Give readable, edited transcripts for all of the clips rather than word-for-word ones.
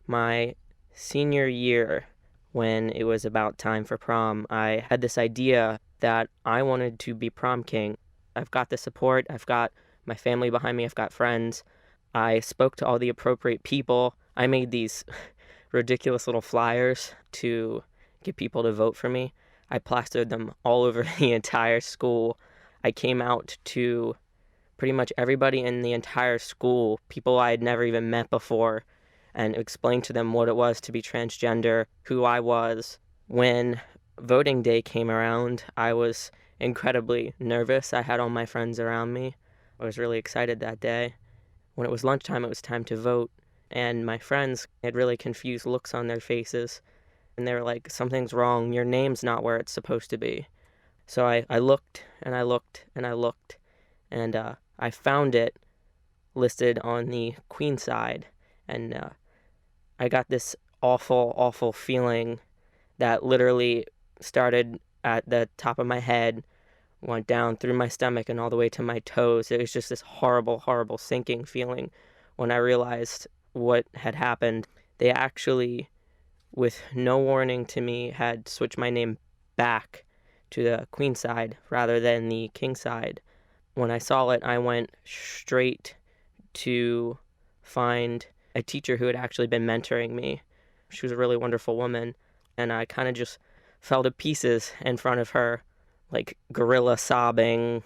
My senior year, when it was about time for prom, I had this idea that I wanted to be prom king. I've got the support, I've got my family behind me, I've got friends. I spoke to all the appropriate people. I made these ridiculous little flyers to get people to vote for me. I plastered them all over the entire school. I came out to pretty much everybody in the entire school, people I had never even met before, and explained to them what it was to be transgender, who I was. When voting day came around, I was incredibly nervous. I had all my friends around me. I was really excited that day. When it was lunchtime, it was time to vote, and my friends had really confused looks on their faces, and they were like, "Something's wrong, your name's not where it's supposed to be." So I looked, and I looked, and I looked, and I found it listed on the Queen side, and I got this awful, awful feeling that literally started at the top of my head, went down through my stomach and all the way to my toes. It was just this horrible, horrible sinking feeling when I realized what had happened. They actually, with no warning to me, had switched my name back to the Queen side rather than the King side. When I saw it, I went straight to find a teacher who had actually been mentoring me. She was a really wonderful woman, and I kind of just fell to pieces in front of her, like gorilla sobbing,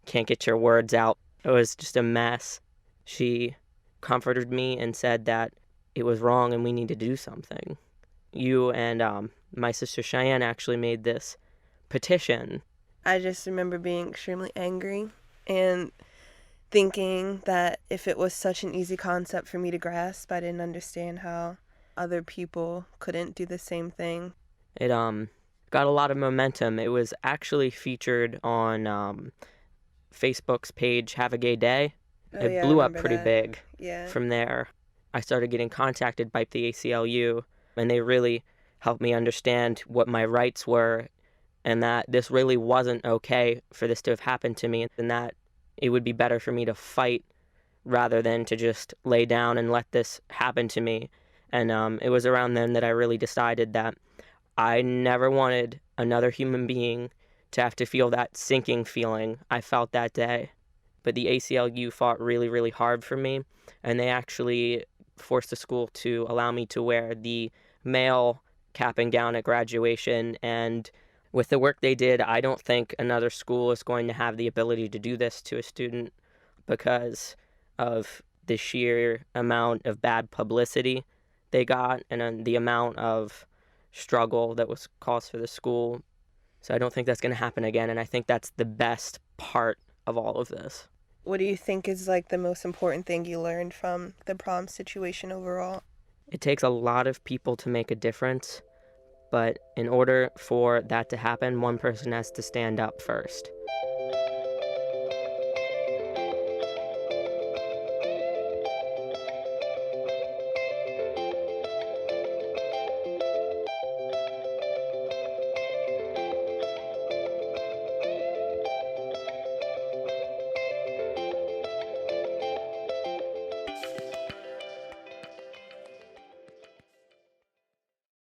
can't get your words out. It was just a mess. She comforted me and said that it was wrong and we needed to do something. You and my sister Cheyenne actually made this petition. I just remember being extremely angry and thinking that if it was such an easy concept for me to grasp, I didn't understand how other people couldn't do the same thing. It got a lot of momentum. It was actually featured on Facebook's page Have a Gay Day. Oh, It yeah, I blew up remember pretty that. big. Yeah. From there. I started getting contacted by the ACLU, and they really helped me understand what my rights were and that this really wasn't okay for this to have happened to me, and that it would be better for me to fight rather than to just lay down and let this happen to me. And it was around then that I really decided that I never wanted another human being to have to feel that sinking feeling I felt that day. But the ACLU fought really, really hard for me, and they actually forced the school to allow me to wear the male cap and gown at graduation. And with the work they did, I don't think another school is going to have the ability to do this to a student because of the sheer amount of bad publicity they got and the amount of struggle that was caused for the school. So I don't think that's going to happen again, and I think that's the best part of all of this. What do you think is like the most important thing you learned from the prom situation overall? It takes a lot of people to make a difference, but in order for that to happen, one person has to stand up first.